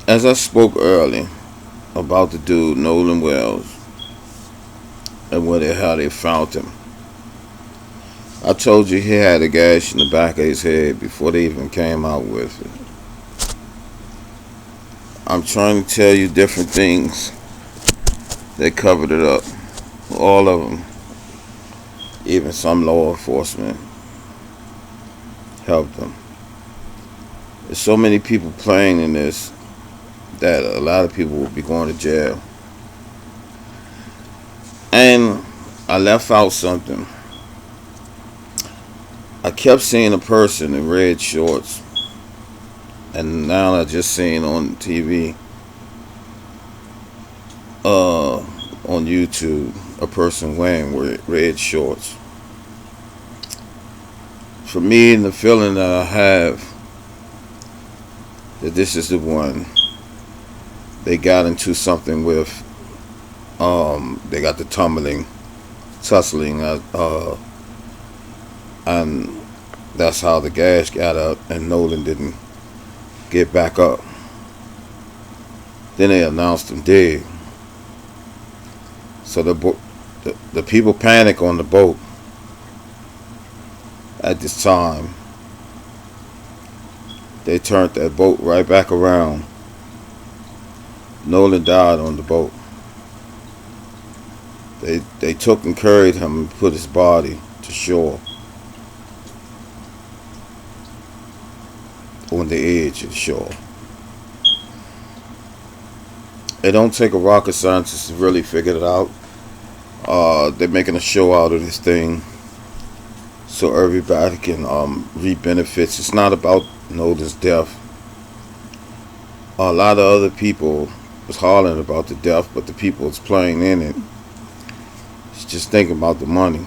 As I spoke earlier about the dude Nolan Wells and how they found him, I told you he had a gash in the back of his head before they even came out with it. I'm trying to tell you different things that covered it up. All of them, even some law enforcement, helped them. There's so many people playing in this that a lot of people will be going to jail. And I left out something. I kept seeing a person in red shorts, and now I just seen on TV, on YouTube, a person wearing red shorts. For me, and the feeling that I have that this is the one they got into something with. They got the tussling, and that's how the gas got up, and Nolan didn't get back up. Then they announced him dead. So the people panic on the boat at this time. They turned that boat right back around. Nolan died on the boat. They took and carried him and put his body to shore on the edge of the shore. It don't take a rocket scientist to really figure it out. They're making a show out of this thing so everybody can reap benefits. It's not about Nolan's death. A lot of other people was hollering about the death, but the people that's playing in it is just thinking about the money.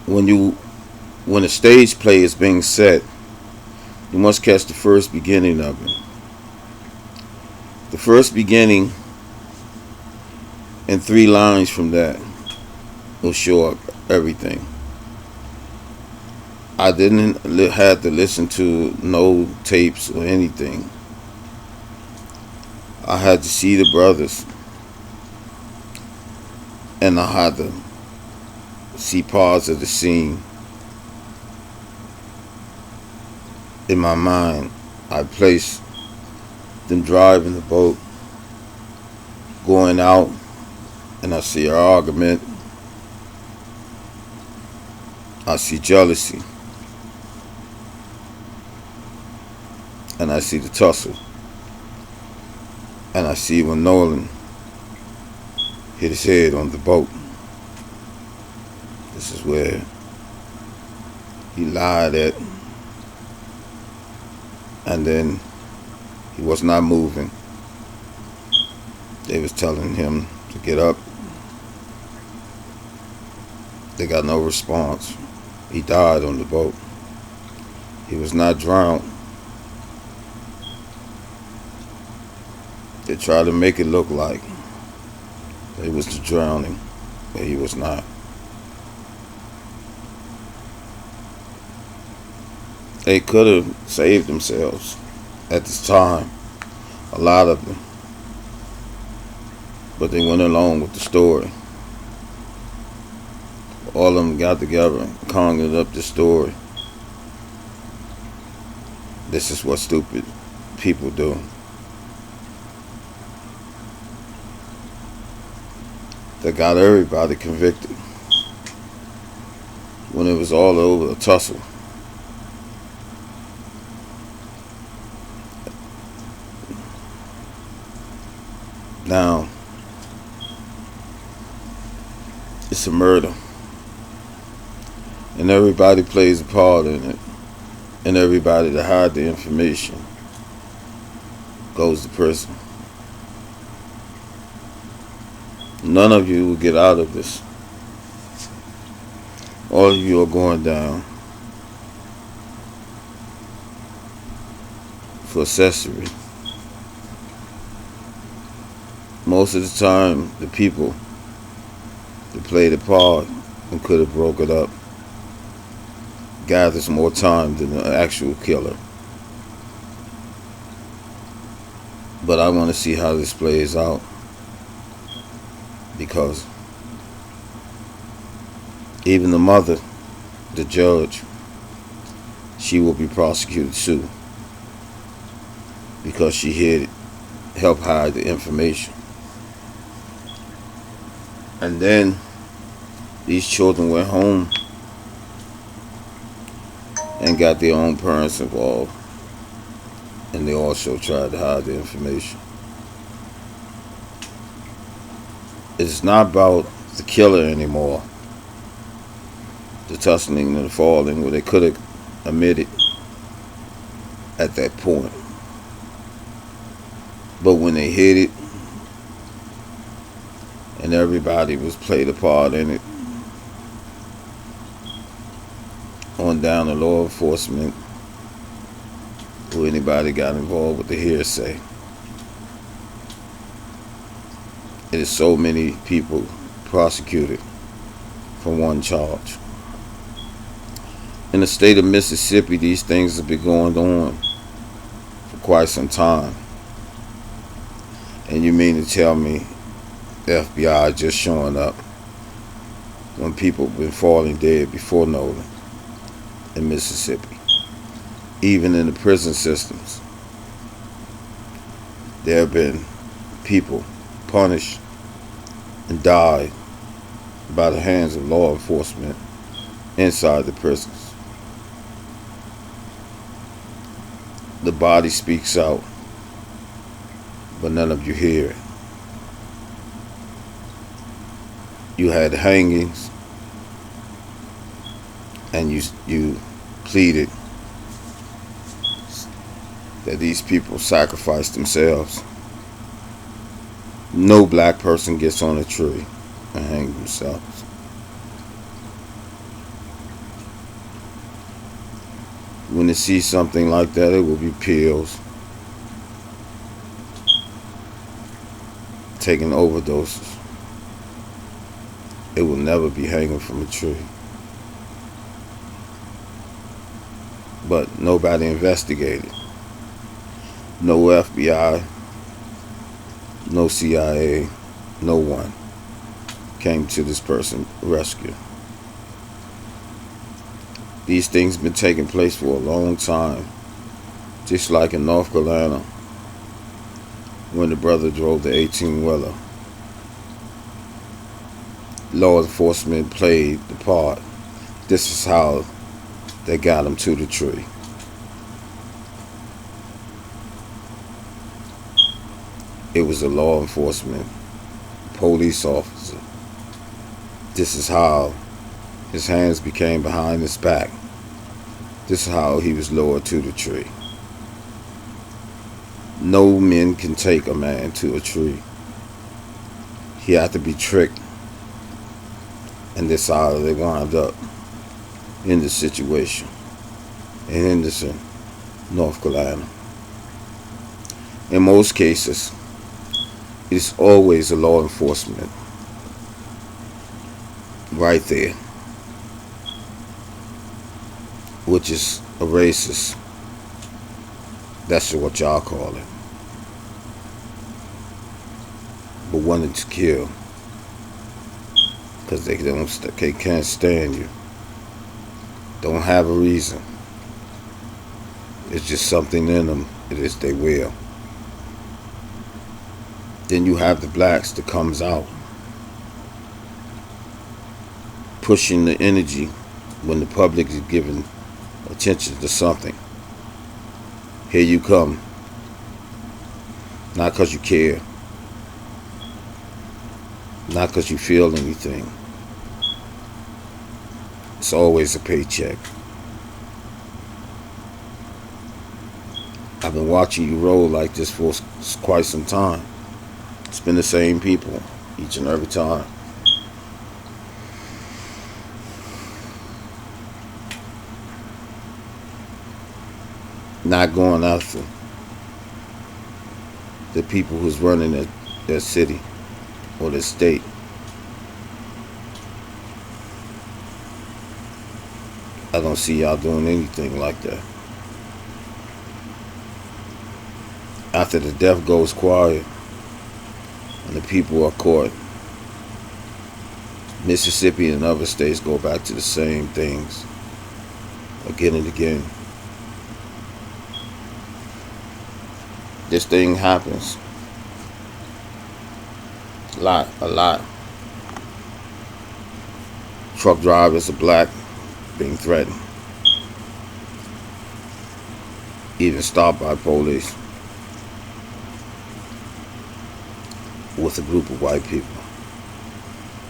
When a stage play is being set, you must catch the first beginning of it. The first beginning and 3 lines from that will show up everything. I didn't have to listen to no tapes or anything. I had to see the brothers, and I had to see parts of the scene in my mind. I placed them driving the boat, going out, and I see an argument. I see jealousy. And I see the tussle. And I see when Nolan hit his head on the boat. This is where he lied at. And then he was not moving. They was telling him to get up. They got no response. He died on the boat. He was not drowned. They tried to make it look like it was the drowning, but he was not. They could have saved themselves at this time, a lot of them, but they went along with the story. All of them got together and conjured up the story. This is what stupid people do. They got everybody convicted when it was all over a tussle. Now, it's a murder, and everybody plays a part in it, and everybody that hide the information goes to prison. None of you will get out of this. All of you are going down for accessory. Most of the time, the people that played a part and could have broke it up gathers more time than the actual killer. But I want to see how this plays out, because even the mother, the judge, she will be prosecuted too, because she hid, helped hide the information. And then these children went home and got their own parents involved, and they also tried to hide the information. It's not about the killer anymore, the tussling and the falling, where they could have admitted at that point. But when they hit it, and everybody was played a part in it, on down to law enforcement, or anybody got involved with the hearsay. It is so many people prosecuted for one charge. In the state of Mississippi, these things have been going on for quite some time. And you mean to tell me the FBI just showing up when people have been falling dead before Nolan in Mississippi? Even in the prison systems, there have been people punished and died by the hands of law enforcement inside the prisons. The body speaks out, but none of you hear it. You had hangings, and you pleaded that these people sacrificed themselves. No black person gets on a tree and hang themselves. When they see something like that, it will be pills, taking overdoses. It will never be hanging from a tree. But nobody investigated. No FBI, no CIA, no one came to this person's rescue. These things have been taking place for a long time. Just like in North Carolina, when the brother drove the 18-wheeler. Law enforcement played the part. This is how they got him to the tree. It was a law enforcement police officer. This is how his hands became behind his back. This is how he was lowered to the tree. No men can take a man to a tree. He had to be tricked. And this is how they wound up in this situation in Henderson, North Carolina. In most cases, it's always a law enforcement right there, which is a racist. That's what y'all call it. But wanting to kill because they can't stand you. Don't have a reason. It's just something in them. It is their will. Then you have the blacks that comes out pushing the energy when the public is giving attention to something. Here you come. Not because you care. Not because you feel anything. It's always a paycheck. I've been watching you roll like this for quite some time. It's been the same people each and every time. Not going after the people who's running their city or their state. I don't see y'all doing anything like that. after the death goes quiet and the people are caught, Mississippi and other states go back to the same things again and again. This thing happens a lot. Truck drivers are black being threatened, even stopped by police with a group of white people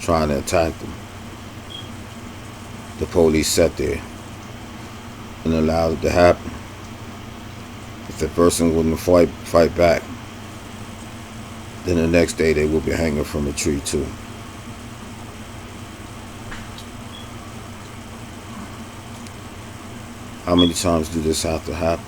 trying to attack them. The police sat there and allowed it to happen. If the person wouldn't fight back, then the next day they will be hanging from a tree too. How many times do this have to happen?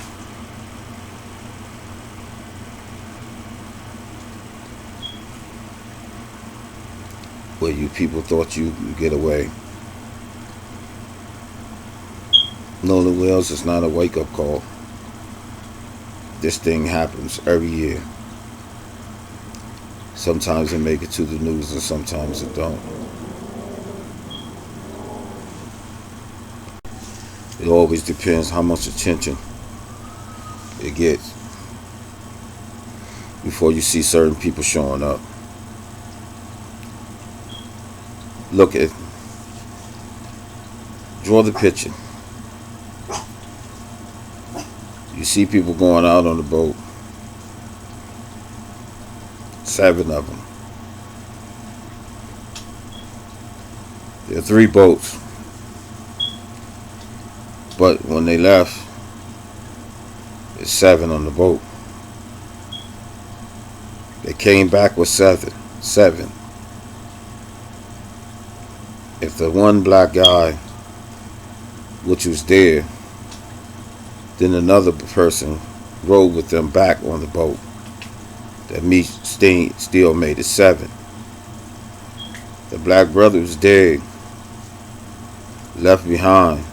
Where you people thought you could get away. Nolan Wells is not a wake-up call. This thing happens every year. Sometimes it make it to the news and sometimes it don't. It always depends how much attention it gets before you see certain people showing up. Draw the picture. You see people going out on the boat. 7 of them. There are 3 boats. But when they left, there's 7 on the boat. They came back with 7. If the one black guy, which was there, then another person rode with them back on the boat, that me still made it 7. The black brother was dead, left behind.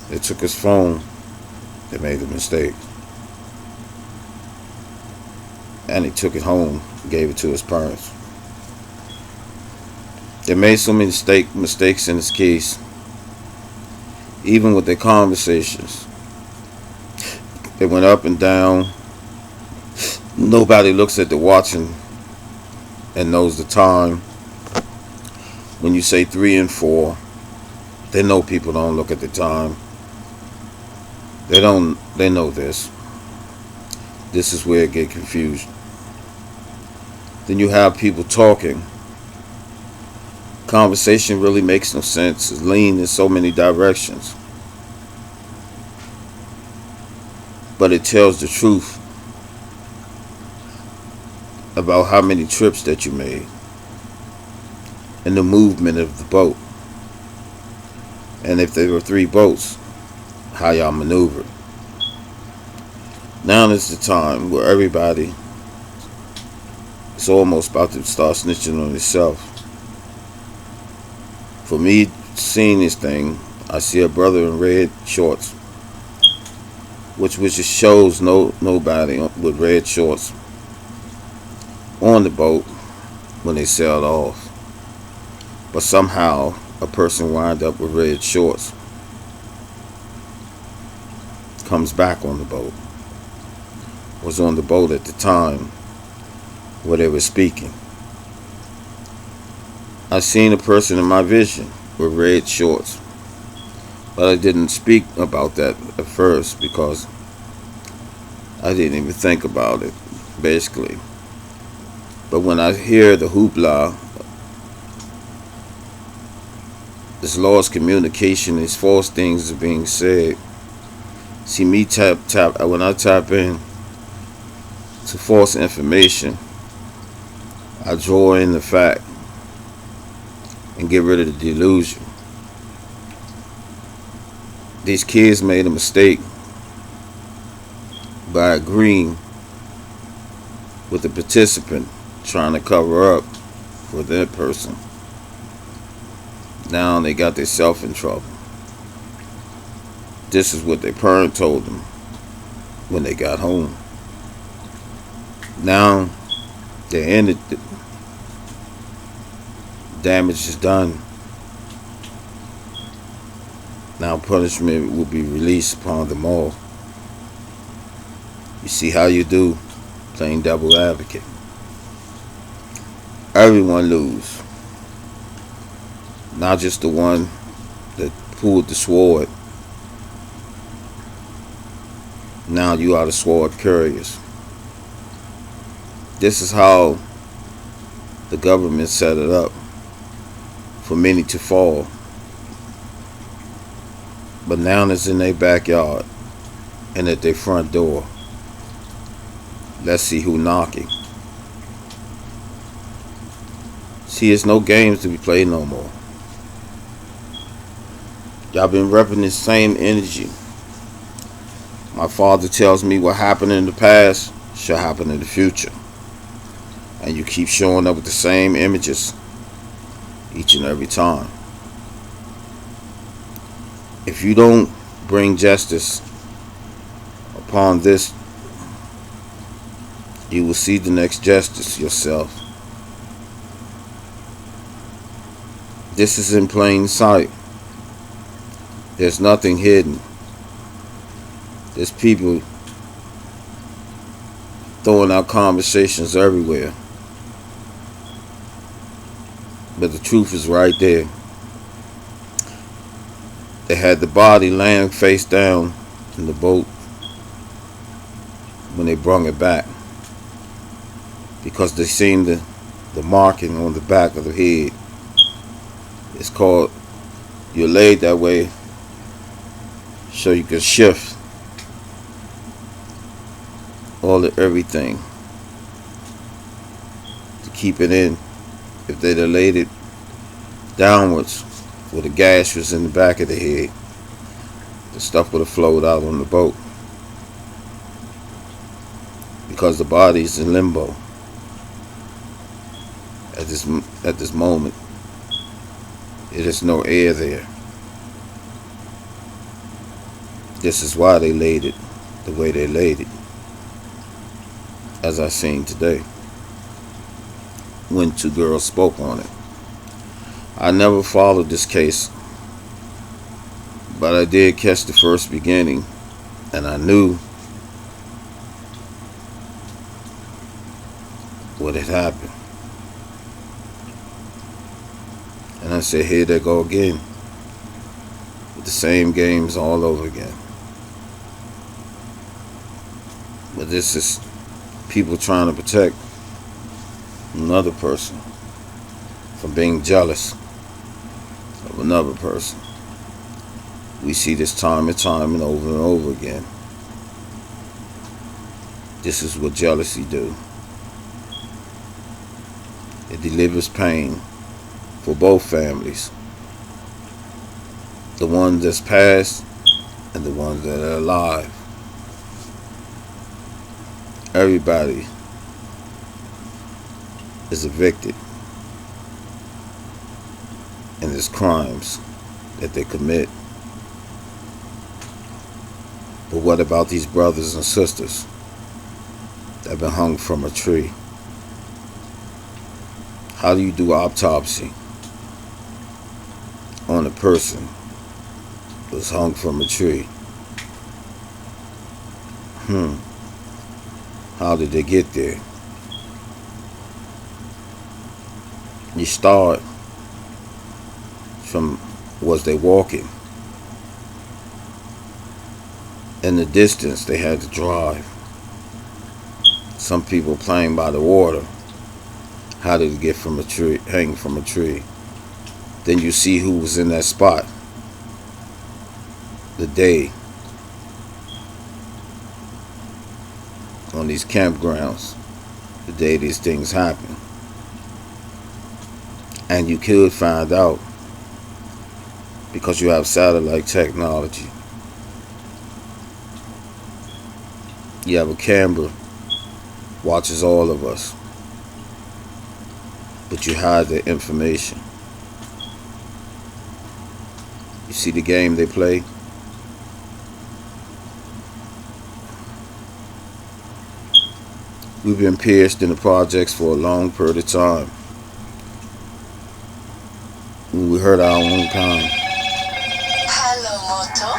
They took his phone. They made a mistake. And he took it home and gave it to his parents. They made so many mistakes in this case, even with their conversations. They went up and down. Nobody looks at the watch and knows the time. When you say 3 and 4, they know people don't look at the time. They know this. This is where it gets confused. Then you have people talking. Conversation really makes no sense. It's lean in so many directions. But it tells the truth about how many trips that you made and the movement of the boat. And if there were 3 boats, how y'all maneuvered. Now is the time where everybody is almost about to start snitching on itself. For me, seeing this thing, I see a brother in red shorts, which just shows nobody with red shorts on the boat when they sailed off. But somehow a person wind up with red shorts, comes back on the boat, was on the boat at the time where they were speaking. I seen a person in my vision with red shorts, but I didn't speak about that at first because I didn't even think about it, basically. But when I hear the hoopla, this lost communication, these false things are being said. See me when I tap in to false information, I draw in the fact and get rid of the delusion. These kids made a mistake by agreeing with the participant trying to cover up for that person. Now they got themselves in trouble. This is what their parent told them when they got home. Now they ended. The damage is done. Now punishment will be released upon them all. You see how you do, playing devil advocate. Everyone lose. Not just the one that pulled the sword. Now you are the sword carriers. This is how the government set it up, for many to fall. But now it's in their backyard and at their front door. Let's see who knocking. See, it's no games to be played no more. Y'all been repping this same energy. My father tells me what happened in the past shall happen in the future. And you keep showing up with the same images each and every time. If you don't bring justice upon this, you will see the next justice yourself. This is in plain sight. There's nothing hidden. There's people throwing out conversations everywhere. But the truth is right there. They had the body laying face down in the boat when they brung it back, because they seen the marking on the back of the head. It's called, you're laid that way so you can shift all of everything to keep it in. If they'd have laid it downwards where the gash was in the back of the head, the stuff would have flowed out on the boat, because the body's in limbo at this moment. It is no air there. This is why they laid it the way they laid it, as I seen today when two girls spoke on it. I never followed this case, but I did catch the first beginning, and I knew what had happened. And I said, here they go again, with the same games all over again. But this is people trying to protect another person from being jealous of another person. We see this time and time and over again. This is what jealousy do. It delivers pain for both families. The ones that's passed and the ones that are alive. Everybody is evicted in these crimes that they commit. But what about these brothers and sisters that have been hung from a tree? How do you do autopsy on a person that's hung from a tree? How did they get there? You start from, was they walking? In the distance, they had to drive. Some people playing by the water. How did it get from a tree, hang from a tree? Then you see who was in that spot the day on these campgrounds, the day these things happen. And you could find out, because you have satellite technology. You have a camera watches all of us, but you hide the information. You see the game they play? We've been pierced in the projects for a long period of time. We hurt our own kind. Hello, Moto.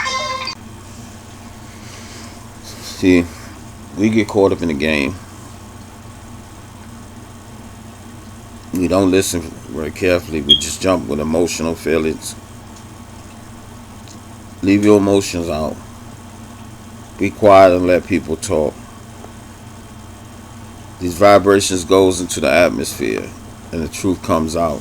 See, we get caught up in the game. We don't listen very carefully. We just jump with emotional feelings. Leave your emotions out. Be quiet and let people talk. These vibrations goes into the atmosphere and the truth comes out.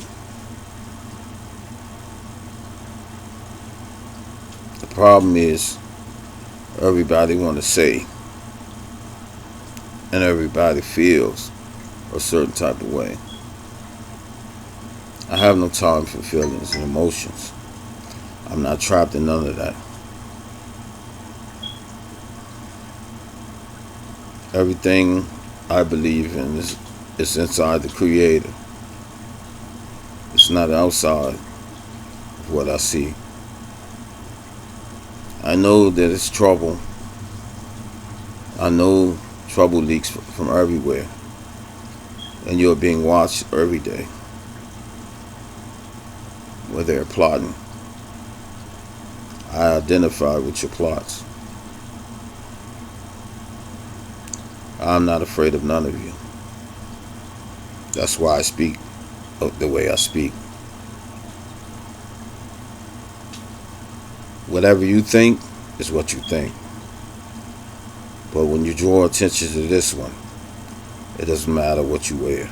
The problem is everybody want to say and everybody feels a certain type of way. I have no time for feelings and emotions. I'm not trapped in none of that. Everything I believe in is inside the Creator. It's not outside of what I see. I know that it's trouble. I know trouble leaks from everywhere. And you're being watched every day. Where they're plotting. I identify with your plots. I'm not afraid of none of you. That's why I speak the way I speak. Whatever you think is what you think. But when you draw attention to this one, it doesn't matter what you wear.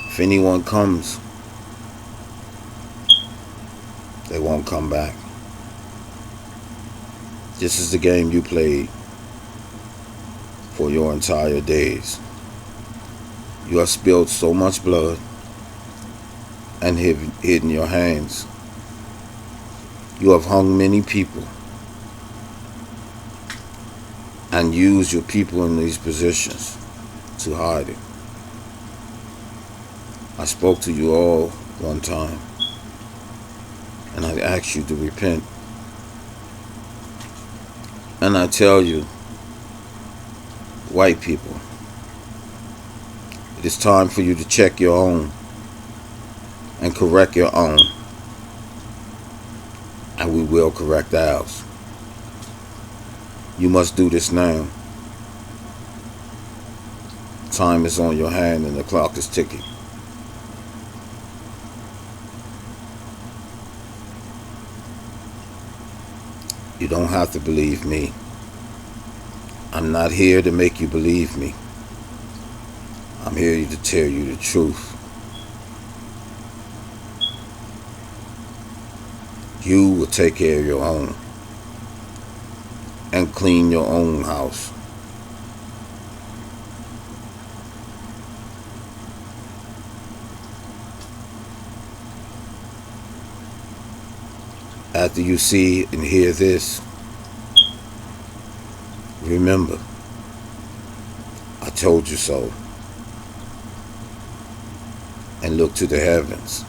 If anyone comes, they won't come back. This is the game you played for your entire days. You have spilled so much blood and hidden your hands. You have hung many people and used your people in these positions to hide it. I spoke to you all one time and I asked you to repent. And I tell you, white people, it is time for you to check your own and correct your own. And we will correct ours. You must do this now. Time is on your hand and the clock is ticking. You don't have to believe me. I'm not here to make you believe me. I'm here to tell you the truth. You will take care of your own and clean your own house. After you see and hear this, remember, I told you so. And look to the heavens.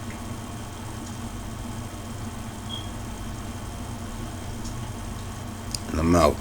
And I'm out.